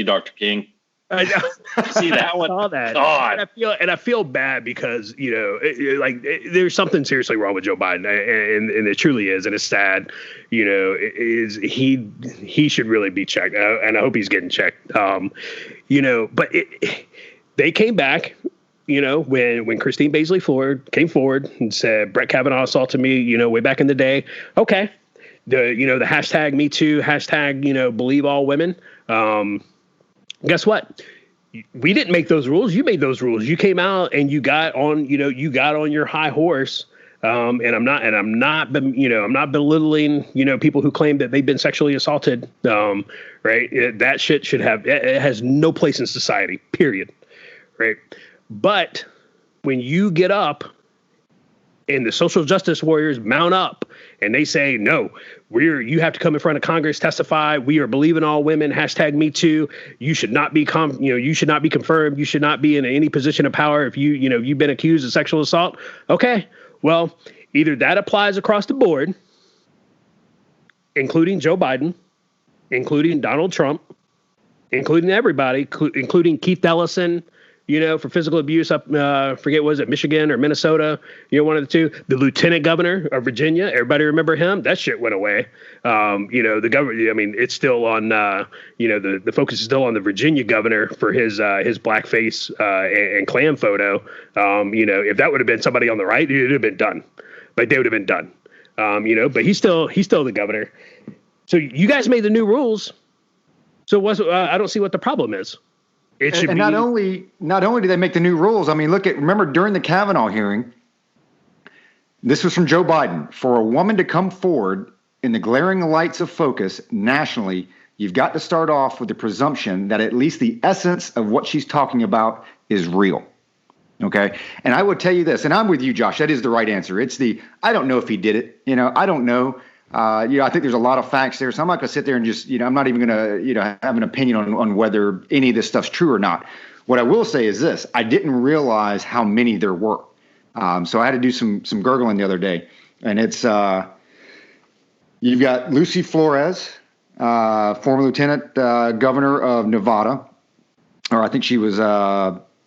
Dr. King. I know. See that one? I saw that. God. And I feel bad because, there's something seriously wrong with Joe Biden, and it truly is, and it's sad. He should really be checked, and I hope he's getting checked. But they came back, when Christine Blasey Ford came forward and said Brett Kavanaugh assaulted me, way back in the day. Okay, the hashtag Me Too, hashtag believe all women. Guess what? We didn't make those rules. You made those rules. You came out and you got on your high horse. And I'm not belittling, people who claim that they've been sexually assaulted. Right. That shit it has no place in society, period. Right. But when you get up and the social justice warriors mount up and they say, no, you have to come in front of Congress, testify. We are believing all women. Hashtag Me Too. You should not be you should not be confirmed. You should not be in any position of power if you've been accused of sexual assault. Okay. Well, either that applies across the board, including Joe Biden, including Donald Trump, including everybody, including Keith Ellison, for physical abuse up, forget, was it Michigan or Minnesota? One of the two. The lieutenant governor of Virginia, everybody remember him? That shit went away. The governor, it's still on, the focus is still on the Virginia governor for his blackface and Klan photo. If that would have been somebody on the right, it would have been done. Like, they would have been done. But he's still the governor. So you guys made the new rules. So I don't see what the problem is. It should and not only do they make the new rules, remember during the Kavanaugh hearing, this was from Joe Biden. For a woman to come forward in the glaring lights of focus nationally, you've got to start off with the presumption that at least the essence of what she's talking about is real. Okay. And I would tell you this, and I'm with you, Josh, that is the right answer. It's I don't know if he did it. I don't know. I think there's a lot of facts there, so I'm not going to sit there and just, I'm not even going to, have an opinion on whether any of this stuff's true or not. What I will say is this: I didn't realize how many there were. So I had to do some gurgling the other day, and it's you've got Lucy Flores, former lieutenant governor of Nevada, or I think she was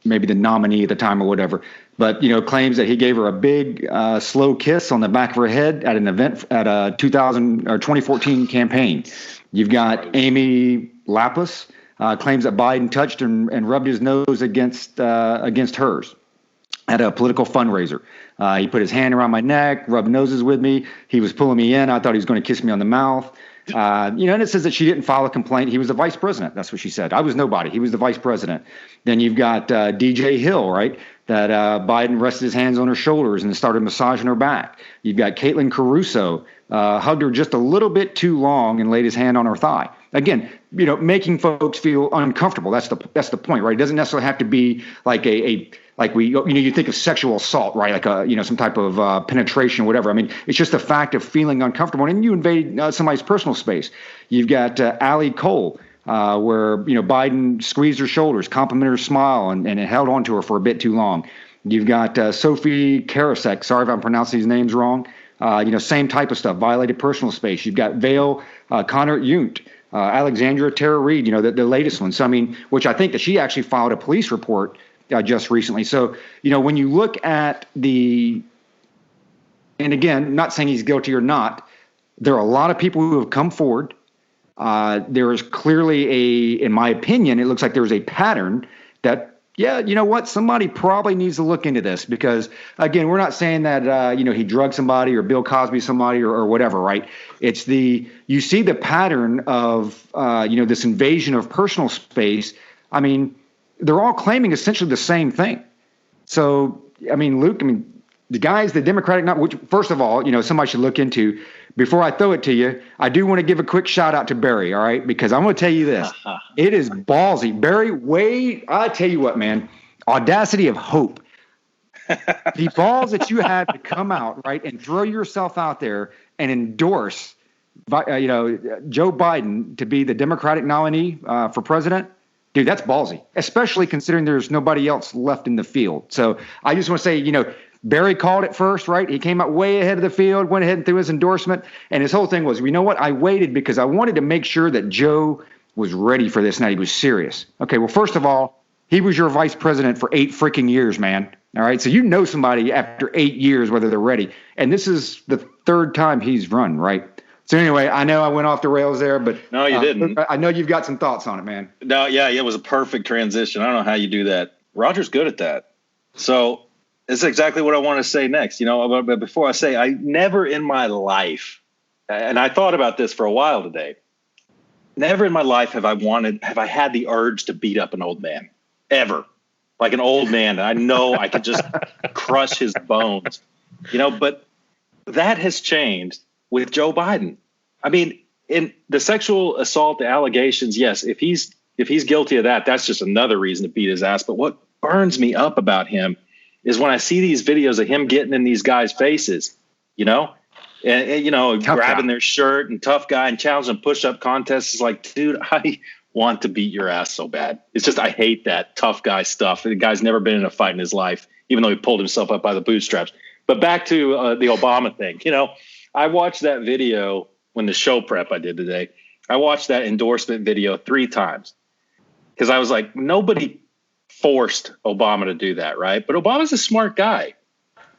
maybe the nominee at the time or whatever. But, claims that he gave her a big, slow kiss on the back of her head at an event at a 2014 campaign. You've got Amy Lapis, claims that Biden touched and rubbed his nose against hers at a political fundraiser. He put his hand around my neck, rubbed noses with me. He was pulling me in. I thought he was going to kiss me on the mouth. And it says that she didn't file a complaint. He was the vice president. That's what she said. I was nobody. He was the vice president. Then you've got DJ Hill, right? That Biden rested his hands on her shoulders and started massaging her back. You've got Caitlin Caruso, hugged her just a little bit too long and laid his hand on her thigh. Again, making folks feel uncomfortable. That's the point, right? It doesn't necessarily have to be like you think of sexual assault, right? Like some type of penetration or whatever. It's just the fact of feeling uncomfortable, and you invade somebody's personal space. You've got Allie Cole, where Biden squeezed her shoulders, complimented her smile, and held on to her for a bit too long. You've got Sophie Karasek. Sorry if I'm pronouncing these names wrong. Same type of stuff. Violated personal space. You've got Vale Connor Yunt, Alexandra Tara Reid. The latest one. So which I think that she actually filed a police report just recently. So when you look at and again, not saying he's guilty or not, there are a lot of people who have come forward. There is clearly in my opinion, it looks like there's a pattern that, somebody probably needs to look into this, because again, we're not saying that, he drugged somebody or Bill Cosby somebody or whatever, right? It's you see the pattern of, this invasion of personal space. They're all claiming essentially the same thing. So, Luke, the guys, the Democratic, which first of all, somebody should look into. Before I throw it to you, I do want to give a quick shout out to Barry, all right? Because I'm going to tell you this. It is ballsy. Barry, I tell you what, man, audacity of hope. The balls that you had to come out, right, and throw yourself out there and endorse, Joe Biden to be the Democratic nominee for president. Dude, that's ballsy, especially considering there's nobody else left in the field. So I just want to say, Barry called it first, right? He came out way ahead of the field, went ahead and threw his endorsement. And his whole thing was, you know what? I waited because I wanted to make sure that Joe was ready for this. Now he was serious. Okay, well, first of all, he was your vice president for 8 freaking years, man. All right, so somebody after 8 years whether they're ready. And this is the 3rd time he's run, right? So anyway, I know I went off the rails there, but no, you didn't. I know you've got some thoughts on it, man. No, yeah, it was a perfect transition. I don't know how you do that. Roger's good at that. So this is exactly what I want to say next. But before I say, I never in my life, and I thought about this for a while today, never in my life have I had the urge to beat up an old man, ever. Like an old man. I know I could just crush his bones, but that has changed with Joe Biden. I mean, in the sexual assault allegations, yes, if he's guilty of that, that's just another reason to beat his ass. But what burns me up about him is when I see these videos of him getting in these guys' faces, and grabbing their shirt and tough guy and challenging push-up contests. Is like, dude, I want to beat your ass so bad. It's just, I hate that tough guy stuff. The guy's never been in a fight in his life, even though he pulled himself up by the bootstraps. But back to the Obama thing, I watched that video when the show prep I did today. I watched that endorsement video 3 times because I was like, nobody forced Obama to do that, right? But Obama's a smart guy.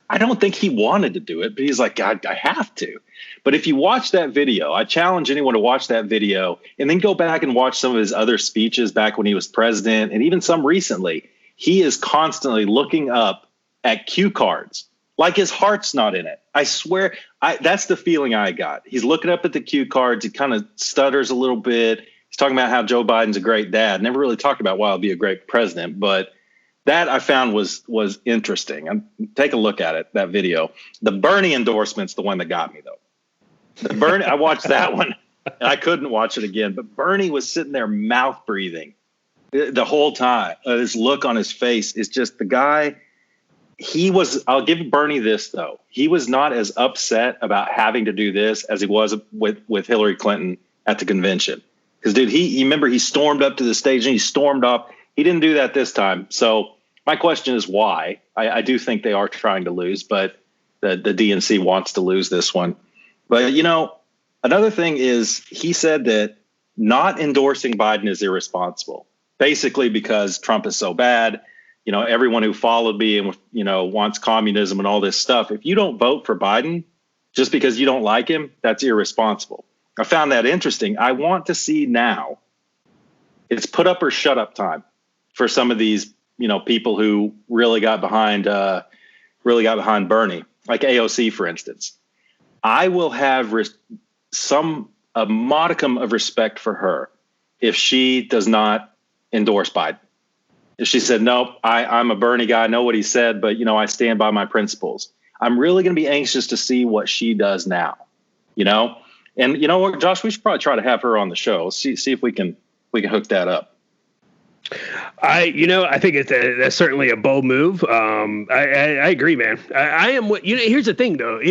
I don't think he wanted to do it, but he's like, God, I have to. But if you watch that video, I challenge anyone to watch that video and then go back and watch some of his other speeches back when he was president and even some recently. He is constantly looking up at cue cards. Like his heart's not in it. I swear, that's the feeling I got. He's looking up at the cue cards. He kind of stutters a little bit. He's talking about how Joe Biden's a great dad. Never really talked about why he'll be a great president. But that I found was interesting. Take a look at it, that video. The Bernie endorsement's the one that got me, though. I watched that one, and I couldn't watch it again. But Bernie was sitting there mouth breathing the whole time. His look on his face is just the guy. I'll give Bernie this, though. He was not as upset about having to do this as he was with Hillary Clinton at the convention. Because, dude, you remember he stormed up to the stage and he stormed off. He didn't do that this time. So my question is why? I do think they are trying to lose, but the DNC wants to lose this one. But, another thing is he said that not endorsing Biden is irresponsible, basically because Trump is so bad. Everyone who followed me and, wants communism and all this stuff. If you don't vote for Biden just because you don't like him, that's irresponsible. I found that interesting. I want to see now it's put up or shut up time for some of these, people who really got behind Bernie, like AOC, for instance. I will have a modicum of respect for her if she does not endorse Biden. If she said, nope, I'm a Bernie guy, I know what he said, but, I stand by my principles. I'm really going to be anxious to see what she does now, And you know what, Josh, we should probably try to have her on the show. See if we can hook that up. I think that's certainly a bold move. I agree, man. I am. Here's the thing, though.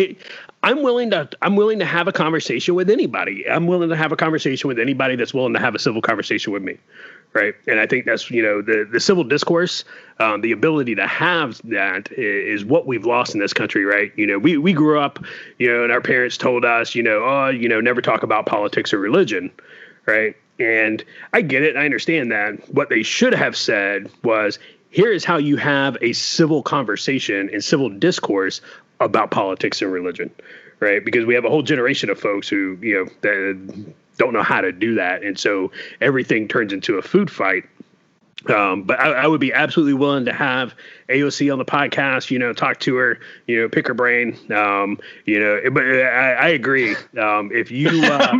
I'm willing to have a conversation with anybody. I'm willing to have a conversation with anybody that's willing to have a civil conversation with me. Right. And I think that's, the civil discourse, the ability to have that is what we've lost in this country. Right. We grew up, and our parents told us, never talk about politics or religion. Right. And I get it. I understand that. What they should have said was, here is how you have a civil conversation and civil discourse about politics and religion. Right. Because we have a whole generation of folks who, that don't know how to do that. And so everything turns into a food fight. But I would be absolutely willing to have AOC on the podcast, talk to her, pick her brain. But I agree. If you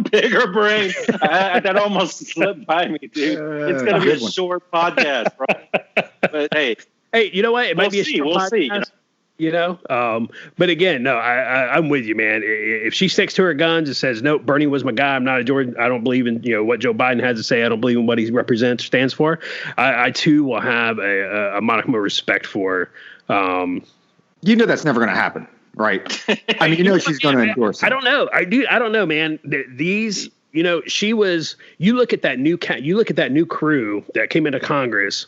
pick her brain, that almost slipped by me, dude. It's going to be a short podcast, right? But hey, you know what? It might be a short podcast. But again, no, I'm with you, man. If she sticks to her guns and says, no, Bernie was my guy, I'm not a Jordan, I don't believe in, what Joe Biden has to say, I don't believe in what he represents, stands for, I too will have a modicum of respect for, You know that's never going to happen, right? I mean, you know she's going to endorse it. I don't know. I don't know, man. These, she was. You look at that new crew that came into Congress,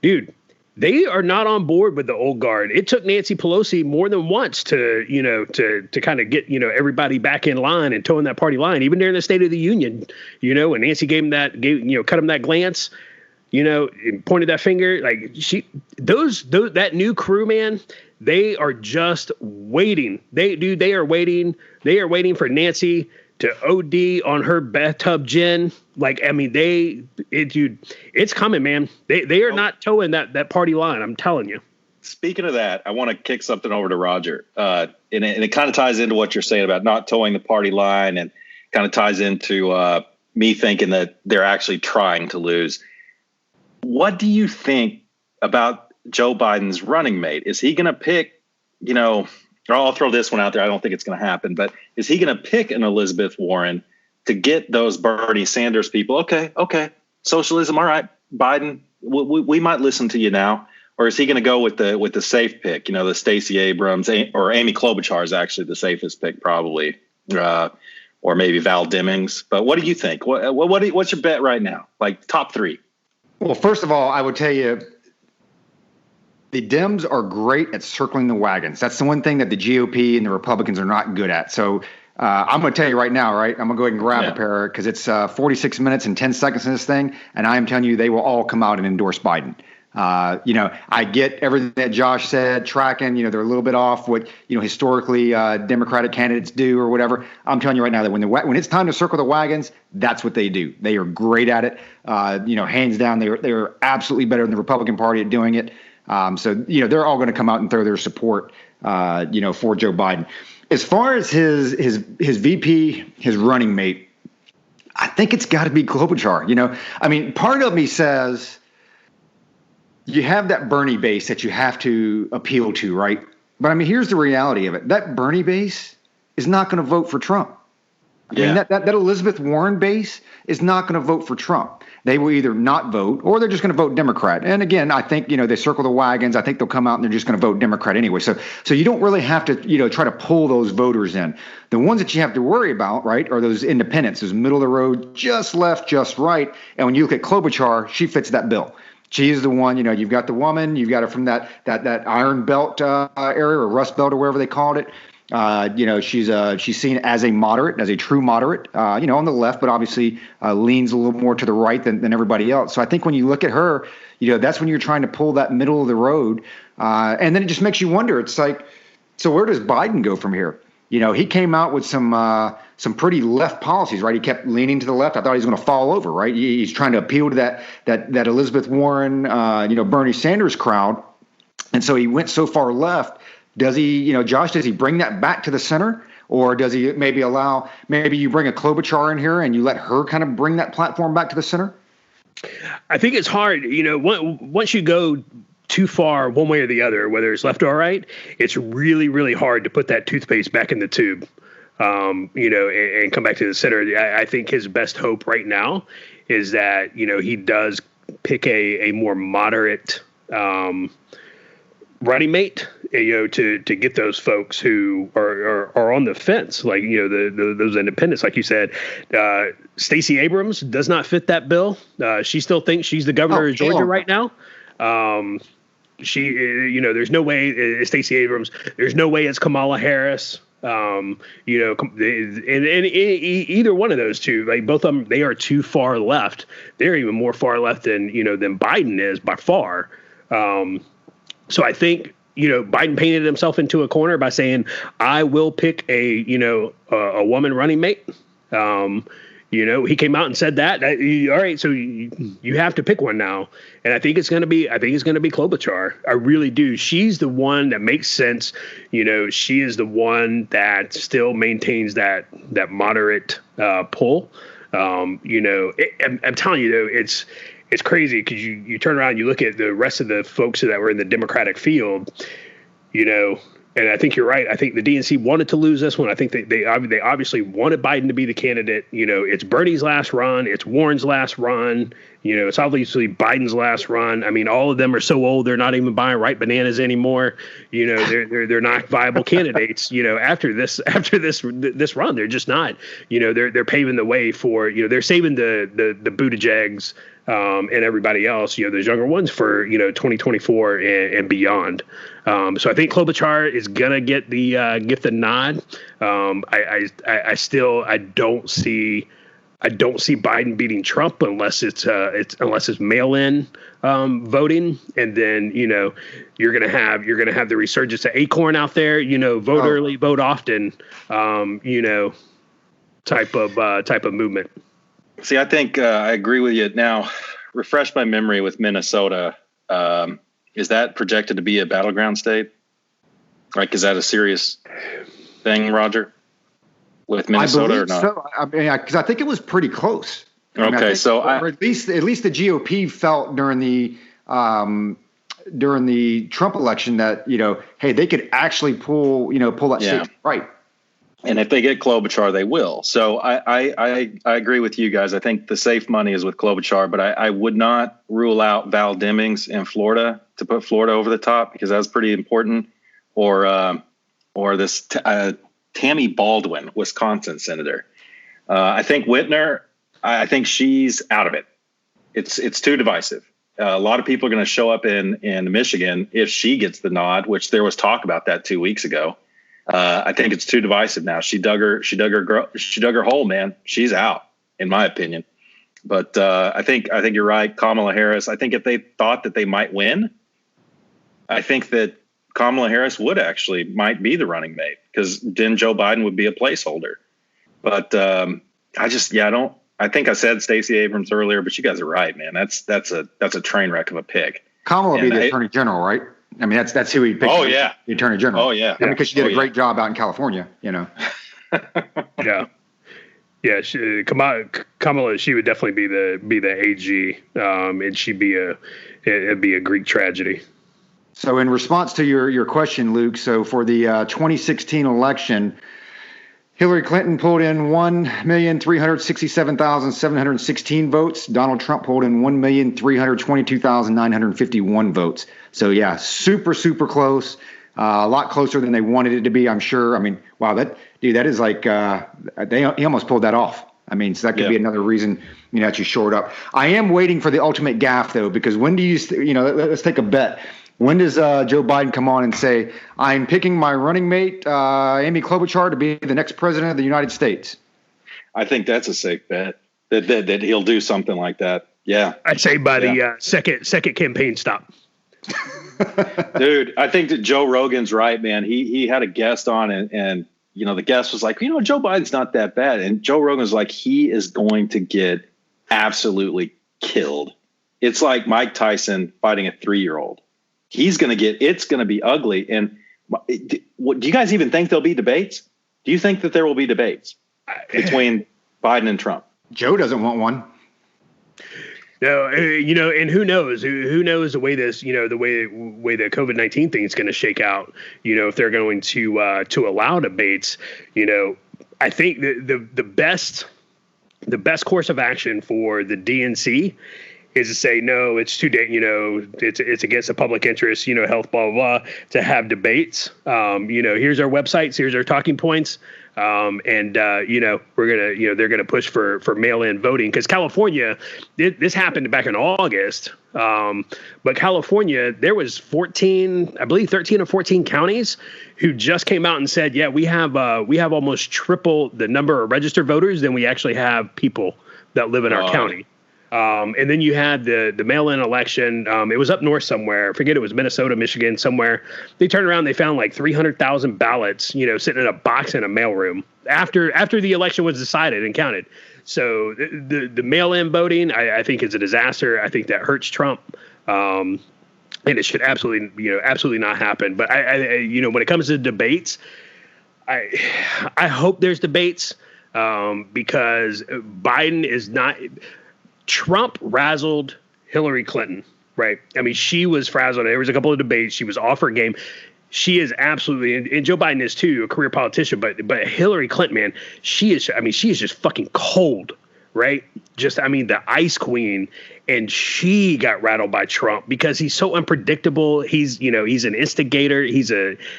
dude. They are not on board with the old guard. It took Nancy Pelosi more than once to kind of get, everybody back in line and towing that party line, even during the State of the Union, when Nancy cut him that glance, and pointed that finger, like that new crew, man, they are just waiting. They are waiting for Nancy to OD on her bathtub gin. Like, I mean, it's coming, man. They are not towing that party line. I'm telling you. Speaking of that, I want to kick something over to Roger. And it kind of ties into what you're saying about not towing the party line, and kind of ties into me thinking that they're actually trying to lose. What do you think about Joe Biden's running mate? Is he going to pick, or I'll throw this one out there. I don't think it's going to happen, but is he going to pick an Elizabeth Warren to get those Bernie Sanders people? Okay. Socialism. All right. Biden, we might listen to you now. Or is he going to go with the safe pick? The Stacey Abrams or Amy Klobuchar is actually the safest pick, probably, or maybe Val Demings. But what do you think? What's your bet right now? Like top three? Well, first of all, I would tell you, the Dems are great at circling the wagons. That's the one thing that the GOP and the Republicans are not good at. So I'm going to tell you right now, right? I'm going to go ahead and grab a pair because it's 46 minutes and 10 seconds in this thing, and I am telling you they will all come out and endorse Biden. I get everything that Josh said, tracking, they're a little bit off what, historically Democratic candidates do or whatever. I'm telling you right now that when it's time to circle the wagons, that's what they do. They are great at it. Hands down, they're absolutely better than the Republican Party at doing it. So they're all going to come out and throw their support, for Joe Biden. As far as his VP, his running mate, I think it's got to be Klobuchar. I mean, part of me says you have that Bernie base that you have to appeal to, right? But I mean, here's the reality of it. That Bernie base is not going to vote for Trump. I mean, that Elizabeth Warren base is not going to vote for Trump. They will either not vote or they're just going to vote Democrat. And again, I think, they circle the wagons. I think they'll come out and they're just going to vote Democrat anyway. So you don't really have to, try to pull those voters in. The ones that you have to worry about, right, are those independents, those middle of the road, just left, just right. And when you look at Klobuchar, she fits that bill. She is the one, you've got the woman, you've got her from that Iron Belt area or Rust Belt or wherever they called it. She's seen as a moderate, as a true moderate, on the left, but obviously leans a little more to the right than everybody else. So I think when you look at her, that's when you're trying to pull that middle of the road. And then it just makes you wonder. It's like, so where does Biden go from here? He came out with some pretty left policies, right? He kept leaning to the left. I thought he was going to fall over, right? He's trying to appeal to that Elizabeth Warren, Bernie Sanders crowd. And so he went so far left. Does he, Josh, does he bring that back to the center? Or does he maybe you bring a Klobuchar in here and you let her kind of bring that platform back to the center? I think it's hard, once you go too far one way or the other, whether it's left or right, it's really, really hard to put that toothpaste back in the tube, and come back to the center. I think his best hope right now is that, he does pick a more moderate running mate, to get those folks who are on the fence, like, those independents, like you said. Stacey Abrams does not fit that bill. She still thinks she's the governor of Georgia right now. There's no way Stacey Abrams. There's no way it's Kamala Harris. And either one of those two, like both of them, they are too far left. They're even more far left than Biden is by far. So I think, Biden painted himself into a corner by saying, I will pick a woman running mate. He came out and said that. All right, so you have to pick one now. And I think it's going to be Klobuchar. I really do. She's the one that makes sense. She is the one that still maintains that moderate pull. I'm telling you, though, it's crazy because you turn around and you look at the rest of the folks that were in the Democratic field, and I think you're right. I think the DNC wanted to lose this one. I think they obviously wanted Biden to be the candidate. It's Bernie's last run. It's Warren's last run. It's obviously Biden's last run. I mean, all of them are so old they're not even buying ripe bananas anymore. They're not viable candidates. After this run, they're just not. They're paving the way for. They're saving the Buttigiegs and everybody else. Those younger ones for 2024 and beyond. So I think Klobuchar is gonna get the nod. I don't see Biden beating Trump unless it's mail-in voting, and then you're gonna have the resurgence of Acorn out there. Vote early, vote often. Type of movement. See, I think I agree with you. Now, refresh my memory with Minnesota. Is that projected to be a battleground state? Is that a serious thing, Roger? With Minnesota or not? So. Because I think it was pretty close. Okay, or at least the GOP felt during the Trump election that hey, they could actually pull that state right. And if they get Klobuchar, they will. So I agree with you guys. I think the safe money is with Klobuchar, but I would not rule out Val Demings in Florida to put Florida over the top, because that's pretty important. Or this Tammy Baldwin, Wisconsin senator. I think Whitner, I think she's out of it. It's too divisive. A lot of people are going to show up in Michigan if she gets the nod, which there was talk about that 2 weeks ago. I think it's too divisive now. She dug her hole, man. She's out, in my opinion. But I think you're right. Kamala Harris. I think if they thought that they might win, I think that Kamala Harris might be the running mate, because then Joe Biden would be a placeholder. But I think I said Stacey Abrams earlier, but you guys are right, man. That's a train wreck of a pick. Kamala will be the attorney general, right? I mean, that's who he picked. Oh yeah, the attorney general. Oh yeah, because she did a great job out in California. Yeah. Kamala, she would definitely be the AG, and it'd be a Greek tragedy. So in response to your question, Luke, so for the 2016 election, Hillary Clinton pulled in 1,367,716 votes. Donald Trump pulled in 1,322,951 votes. So yeah, super, super close. A lot closer than they wanted it to be, I'm sure. I mean, wow, that is like he almost pulled that off. I mean, so that could be another reason that you short up. I am waiting for the ultimate gaffe though, because when do you let's take a bet. When does Joe Biden come on and say, I'm picking my running mate, Amy Klobuchar, to be the next president of the United States? I think that's a safe bet that he'll do something like that. Yeah. I'd say by the second campaign stop. Dude, I think that Joe Rogan's right, man. He had a guest on and the guest was like, Joe Biden's not that bad. And Joe Rogan's like, he is going to get absolutely killed. It's like Mike Tyson fighting a 3-year-old. It's going to be ugly. And do you guys even think there'll be debates? Do you think that there will be debates between Biden and Trump? Joe doesn't want one. No, and who knows? Who knows the way this, the way the COVID-19 thing is going to shake out? If they're going to allow debates. I think the best course of action for the DNC is to say, no, it's too it's against the public interest, health, blah, blah, blah, to have debates. Here's our websites, here's our talking points. We're going to, they're going to push for mail-in voting, because California, this happened back in August. But California, there was 13 or 14 counties who just came out and said, yeah, we have almost triple the number of registered voters than we actually have people that live in our county. And then you had the mail-in election. It was up north somewhere. I forget, it was Minnesota, Michigan, somewhere. They turned around, they found like 300,000 ballots, sitting in a box in a mailroom after the election was decided and counted. So the mail-in voting, I think, is a disaster. I think that hurts Trump. And it should absolutely not happen. But I when it comes to debates, I hope there's debates, because Biden is not. Trump razzled Hillary Clinton, right? I mean, she was frazzled. There was a couple of debates. She was off her game. She is absolutely, and Joe Biden is too, a career politician, but Hillary Clinton, man, she is just fucking cold, right? The ice queen. and she got rattled by Trump because he's so unpredictable. He's an instigator.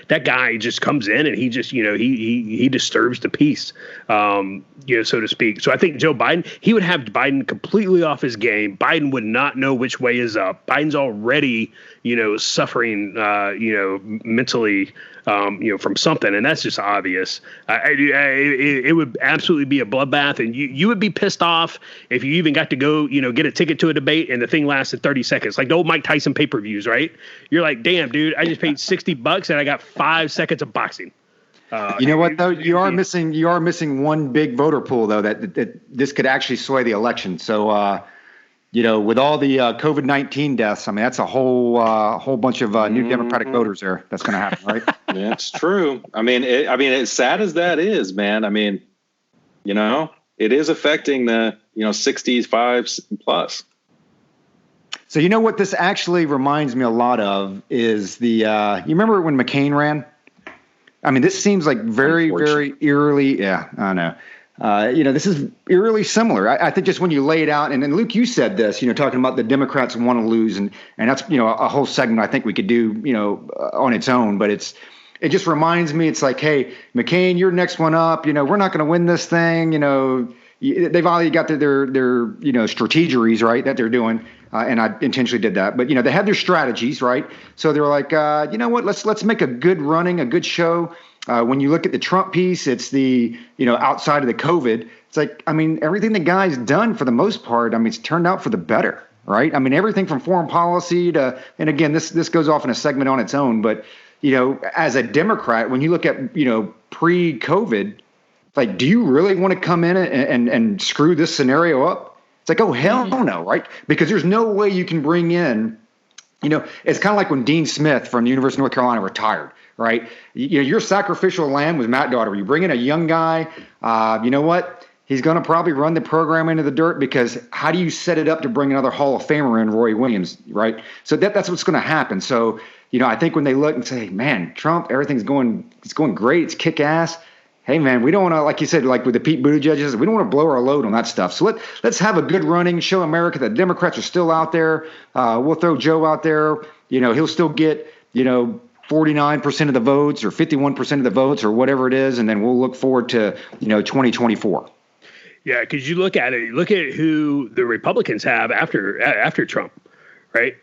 That guy just comes in and he just he disturbs the peace, so to speak. So I think Joe Biden, he would have Biden completely off his game. Biden would not know which way is up. Biden's already suffering mentally from something, and that's just obvious. It would absolutely be a bloodbath, and you would be pissed off if you even got to go get a ticket to a debate and the thing lasted 30 seconds, like the old Mike Tyson pay-per-views, right? You're like, damn, dude, I just paid $60 and I got 5 seconds of boxing. You know what though? You are missing one big voter pool though that this could actually sway the election. So with all the COVID-19 deaths, I mean that's a whole bunch of new Democratic voters there. That's going to happen, right? Yeah, it's true. I mean, as sad as that is, man. I mean, it is affecting the 65 plus. So you know what this actually reminds me a lot of is you remember when McCain ran? I mean, this seems like very, very eerily. Yeah, I know. This is eerily similar. I think just when you lay it out, and then Luke, you said this, talking about the Democrats want to lose, and that's, a whole segment I think we could do, on its own. But it just reminds me, it's like, hey, McCain, you're next one up. We're not going to win this thing. They've already got their strategeries, right, that they're doing. And I intentionally did that, but they have their strategies, right? So they're like, you know what? Let's make a good show. When you look at the Trump piece, it's the outside of the COVID. It's like, I mean, everything the guy's done for the most part, I mean, it's turned out for the better, right? I mean, everything from foreign policy to, and again, this goes off in a segment on its own, but as a Democrat, when you look at pre-COVID, like, do you really want to come in and screw this scenario up? It's like, oh, hell no, right? Because there's no way you can bring in, it's kind of like when Dean Smith from the University of North Carolina retired, right? Your sacrificial lamb was Matt Daughter. You bring in a young guy, you know what? He's going to probably run the program into the dirt because how do you set it up to bring another Hall of Famer in, Roy Williams, right? So that's what's going to happen. So, I think when they look and say, man, Trump, everything's going great. It's kick ass. Hey, man, we don't want to, like you said, like with the Pete Buttigieg, we don't want to blow our load on that stuff. So let's have a good running, show America that Democrats are still out there. We'll throw Joe out there. He'll still get, 49% of the votes or 51% of the votes or whatever it is. And then we'll look forward to, 2024. Yeah, because you look at who the Republicans have after Trump, right?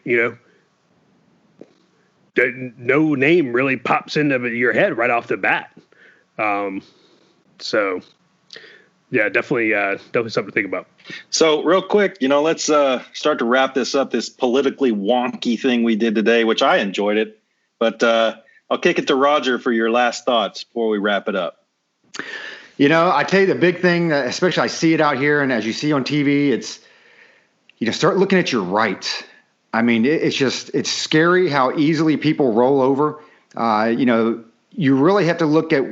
No name really pops into your head right off the bat. So yeah, definitely something to think about. So real quick, let's start to wrap this up, this politically wonky thing we did today, which I enjoyed it, but I'll kick it to Roger for your last thoughts before we wrap it up. I tell you the big thing, especially I see it out here and as you see on TV, it's, start looking at your rights. I mean, it's scary how easily people roll over. You really have to look at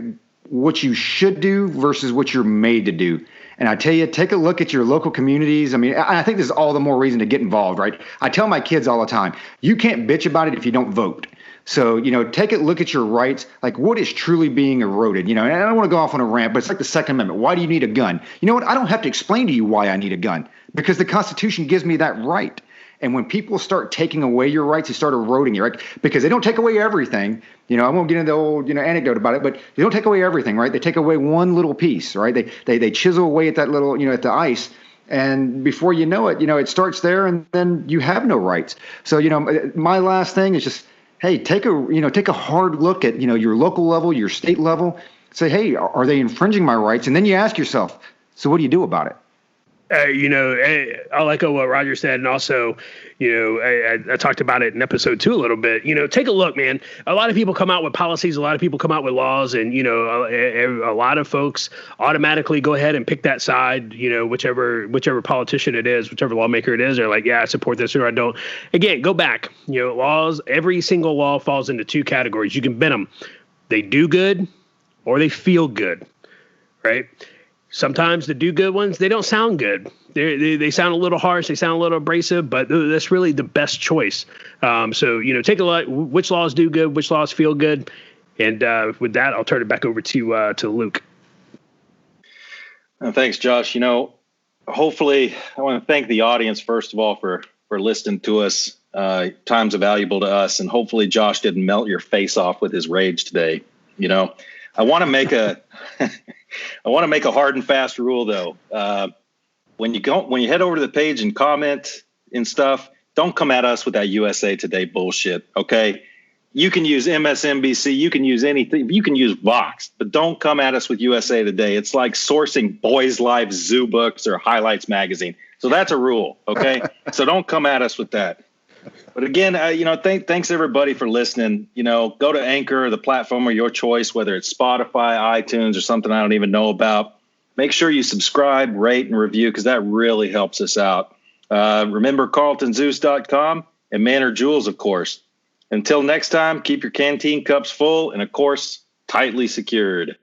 what you should do versus what you're made to do. And I tell you, take a look at your local communities. I mean, I think this is all the more reason to get involved, right? I tell my kids all the time, you can't bitch about it if you don't vote. So, take a look at your rights, like what is truly being eroded, and I don't want to go off on a rant, but it's like the Second Amendment. Why do you need a gun? You know what? I don't have to explain to you why I need a gun because the Constitution gives me that right. And when people start taking away your rights, they start eroding your right because they don't take away everything. I won't get into the old, anecdote about it, but they don't take away everything, right? They take away one little piece, right? They chisel away at that little, at the ice. And before you know it, it starts there and then you have no rights. So, my last thing is just, hey, take a hard look at, your local level, your state level. Say, hey, are they infringing my rights? And then you ask yourself, so what do you do about it? I'll echo what Roger said. And also, I talked about it in episode 2 a little bit. Take a look, man. A lot of people come out with policies. A lot of people come out with laws. And, a lot of folks automatically go ahead and pick that side, whichever politician it is, whichever lawmaker it is. They're like, yeah, I support this or I don't. Again, go back. Laws, every single law falls into 2 categories. You can bend them. They do good or they feel good, right? Sometimes the do good ones, they don't sound good. They sound a little harsh. They sound a little abrasive, but that's really the best choice. So, take a look. Which laws do good? Which laws feel good? And with that, I'll turn it back over to Luke. Thanks, Josh. hopefully, I want to thank the audience, first of all, for listening to us. Time's valuable to us. And hopefully Josh didn't melt your face off with his rage today. I want to make a hard and fast rule, though. When you head over to the page and comment and stuff, don't come at us with that USA Today bullshit. Okay. You can use MSNBC. You can use anything. You can use Vox, but don't come at us with USA Today. It's like sourcing Boys Life Zoo Books or Highlights Magazine. So that's a rule. Okay. So don't come at us with that. But again, thanks everybody for listening. Go to Anchor, the platform of your choice, whether it's Spotify, iTunes, or something I don't even know about. Make sure you subscribe, rate, and review, because that really helps us out. Remember CarltonZeus.com and Manor Jewels, of course. Until next time, keep your canteen cups full and, of course, tightly secured.